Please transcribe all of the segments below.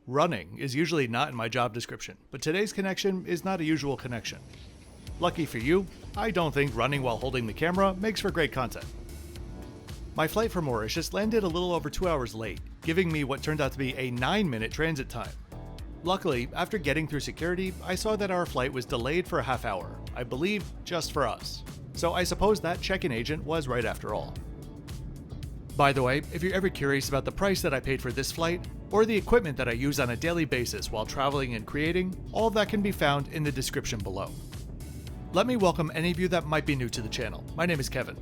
Running is usually not in my job description, but today's connection is not a usual connection. Lucky for you, I don't think running while holding the camera makes for great content. My flight from Mauritius landed a little over 2 hours late, giving me what turned out to be a 9-minute transit time. Luckily, after getting through security, I saw that our flight was delayed for a half hour, I believe just for us. So I suppose that check-in agent was right after all. By the way, if you're ever curious about the price that I paid for this flight, or the equipment that I use on a daily basis while traveling and creating, all of that can be found in the description below. Let me welcome any of you that might be new to the channel. My name is Kevin.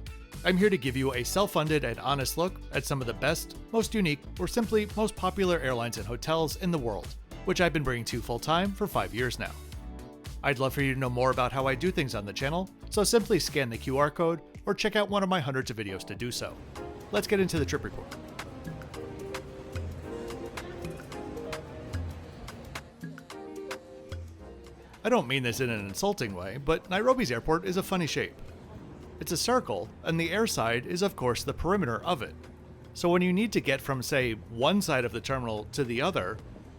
I'm here to give you a self-funded and honest look at some of the best, most unique, or simply most popular airlines and hotels in the world, which I've been bringing to you full-time for 5 years now. I'd love for you to know more about how I do things on the channel, so simply scan the QR code or check out one of my hundreds of videos to do so. Let's get into the trip report. I don't mean this in an insulting way, but Nairobi's airport is a funny shape. It's a circle, and the airside is of course the perimeter of it. So when you need to get from, say, one side of the terminal to the other,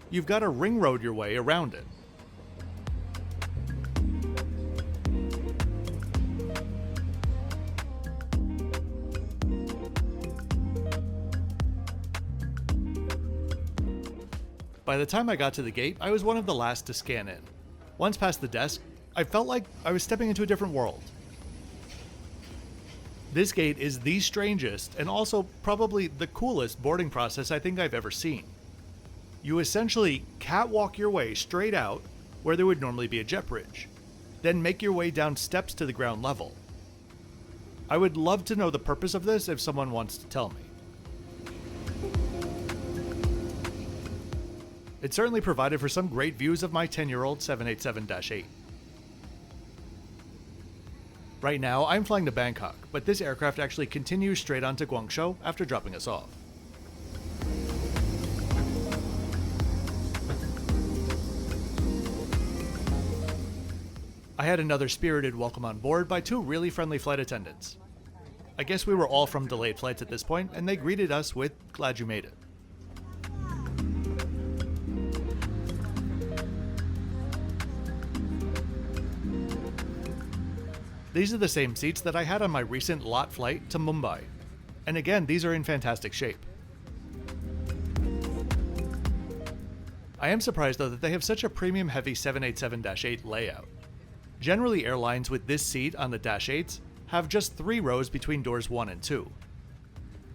you've got to ring road your way around it. By the time I got to the gate, I was one of the last to scan in. Once past the desk, I felt like I was stepping into a different world. This gate is the strangest and also probably the coolest boarding process I think I've ever seen. You essentially catwalk your way straight out where there would normally be a jet bridge, then make your way down steps to the ground level. I would love to know the purpose of this if someone wants to tell me. It certainly provided for some great views of my 10-year-old 787-8. Right now, I'm flying to Bangkok, but this aircraft actually continues straight on to Guangzhou after dropping us off. I had another spirited welcome on board by two really friendly flight attendants. I guess we were all from delayed flights at this point, and they greeted us with, "Glad you made it." These are the same seats that I had on my recent lot flight to Mumbai. And again, these are in fantastic shape. I am surprised though that they have such a premium heavy 787-8 layout. Generally, airlines with this seat on the Dash 8s have just 3 rows between doors 1 and 2.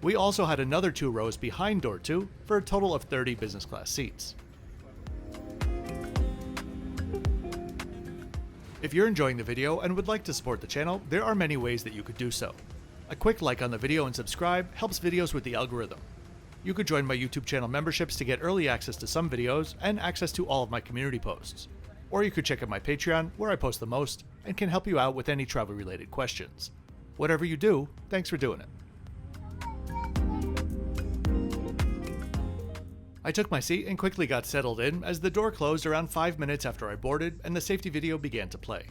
We also had another 2 rows behind door 2 for a total of 30 business class seats. If you're enjoying the video and would like to support the channel, there are many ways that you could do so. A quick like on the video and subscribe helps videos with the algorithm. You could join my YouTube channel memberships to get early access to some videos and access to all of my community posts. Or you could check out my Patreon, where I post the most, and can help you out with any travel-related questions. Whatever you do, thanks for doing it. I took my seat and quickly got settled in as the door closed around 5 minutes after I boarded and the safety video began to play.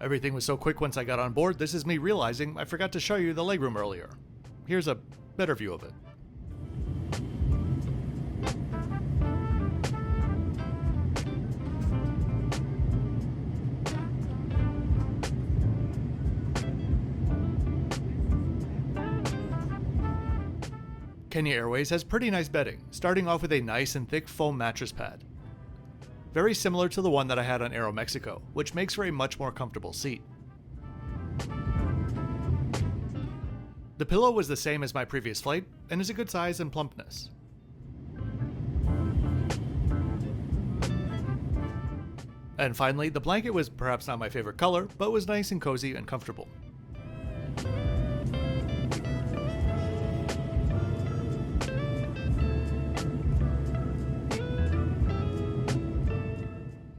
Everything was so quick once I got on board, this is me realizing I forgot to show you the legroom earlier. Here's a better view of it. Kenya Airways has pretty nice bedding, starting off with a nice and thick foam mattress pad. Very similar to the one that I had on Aeromexico, which makes for a much more comfortable seat. The pillow was the same as my previous flight, and is a good size and plumpness. And finally, the blanket was perhaps not my favorite color, but was nice and cozy and comfortable.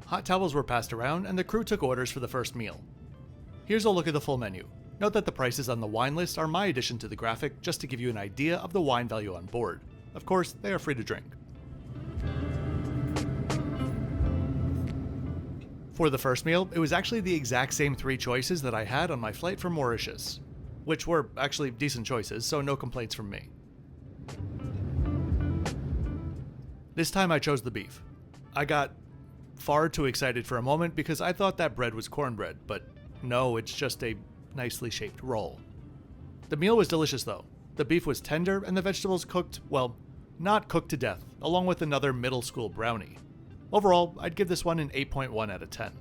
Hot towels were passed around, and the crew took orders for the first meal. Here's a look at the full menu. Note that the prices on the wine list are my addition to the graphic, just to give you an idea of the wine value on board. Of course, they are free to drink. For the first meal, it was actually the exact same 3 choices that I had on my flight from Mauritius, which were actually decent choices, so no complaints from me. This time I chose the beef. I got far too excited for a moment because I thought that bread was cornbread, but no, it's just a nicely shaped roll. The meal was delicious though. The beef was tender and the vegetables cooked, well, not cooked to death, along with another middle school brownie. Overall, I'd give this one an 8.1 out of 10.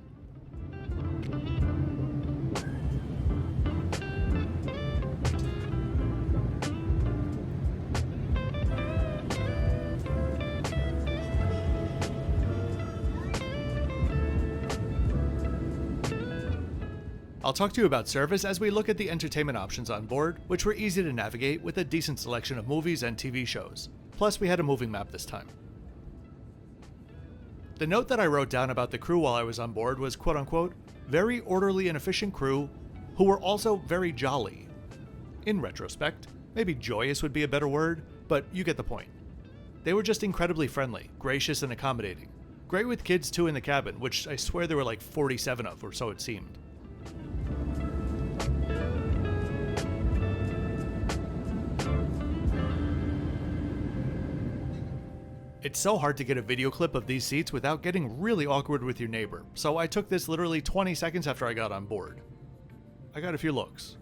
I'll talk to you about service as we look at the entertainment options on board, which were easy to navigate with a decent selection of movies and TV shows. Plus, we had a moving map this time. The note that I wrote down about the crew while I was on board was quote-unquote, very orderly and efficient crew who were also very jolly. In retrospect, maybe joyous would be a better word, but you get the point. They were just incredibly friendly, gracious and accommodating. Great with kids too in the cabin, which I swear there were like 47 of, or so it seemed. It's so hard to get a video clip of these seats without getting really awkward with your neighbor, so I took this literally 20 seconds after I got on board. I got a few looks.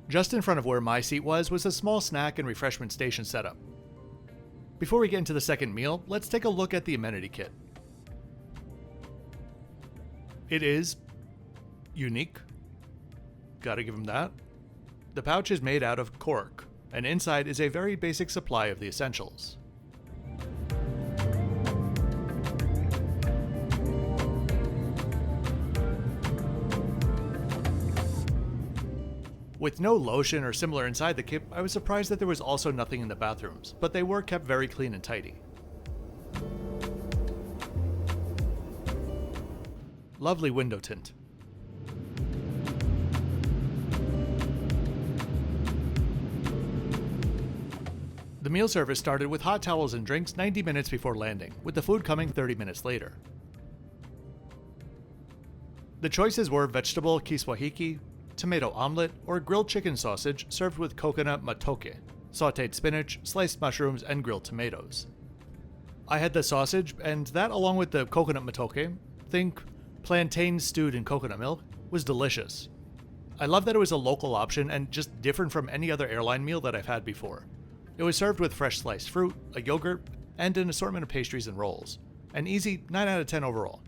Just in front of where my seat was a small snack and refreshment station setup. Before we get into the second meal, let's take a look at the amenity kit. It is unique. Gotta give them that. The pouch is made out of cork, and inside is a very basic supply of the essentials. With no lotion or similar inside the kit, I was surprised that there was also nothing in the bathrooms, but they were kept very clean and tidy. Lovely window tint. The meal service started with hot towels and drinks 90 minutes before landing, with the food coming 30 minutes later. The choices were vegetable kiswahiki, tomato omelet, or grilled chicken sausage served with coconut matoke, sautéed spinach, sliced mushrooms, and grilled tomatoes. I had the sausage, and that along with the coconut matoke, think plantain stewed in coconut milk, was delicious. I love that it was a local option and just different from any other airline meal that I've had before. It was served with fresh sliced fruit, a yogurt, and an assortment of pastries and rolls. An easy 9 out of 10 overall.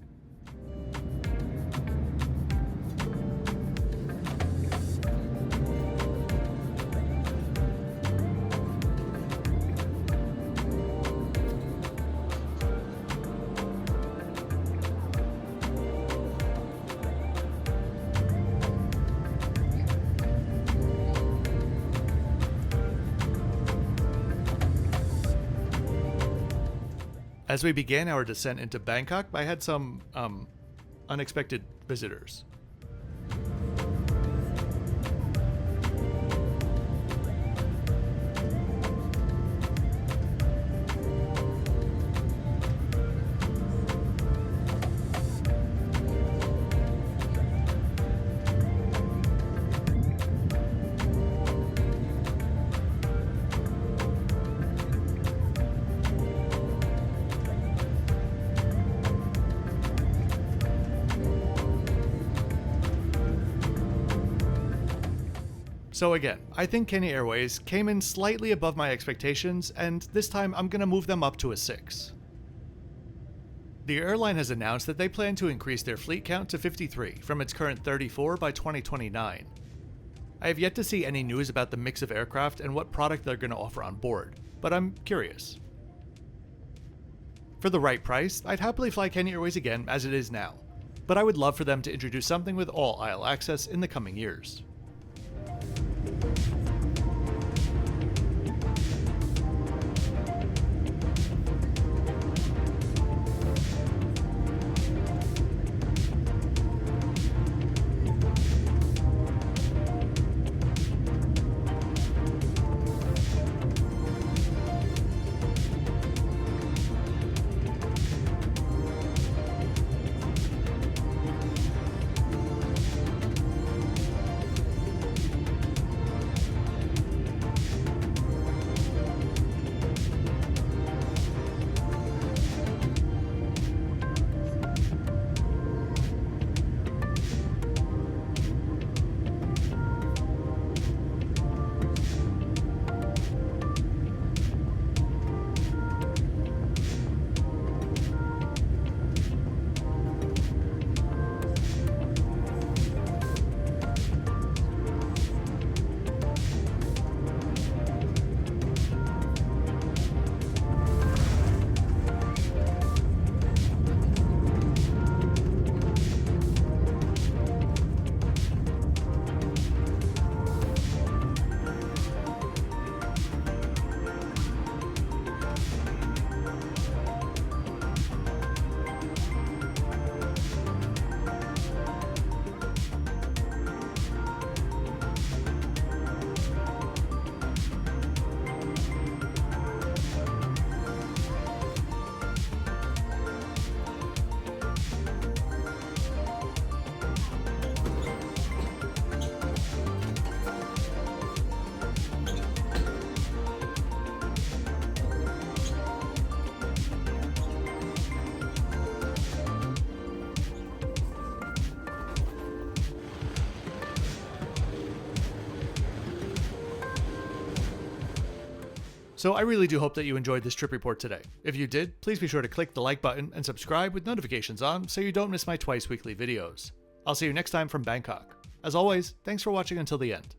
As we began our descent into Bangkok, I had some unexpected visitors. So again, I think Kenya Airways came in slightly above my expectations, and this time I'm gonna move them up to a 6. The airline has announced that they plan to increase their fleet count to 53 from its current 34 by 2029. I have yet to see any news about the mix of aircraft and what product they're going to offer on board, but I'm curious. For the right price, I'd happily fly Kenya Airways again as it is now, but I would love for them to introduce something with all aisle access in the coming years. So I really do hope that you enjoyed this trip report today. If you did, please be sure to click the like button and subscribe with notifications on so you don't miss my twice weekly videos. I'll see you next time from Bangkok. As always, thanks for watching until the end.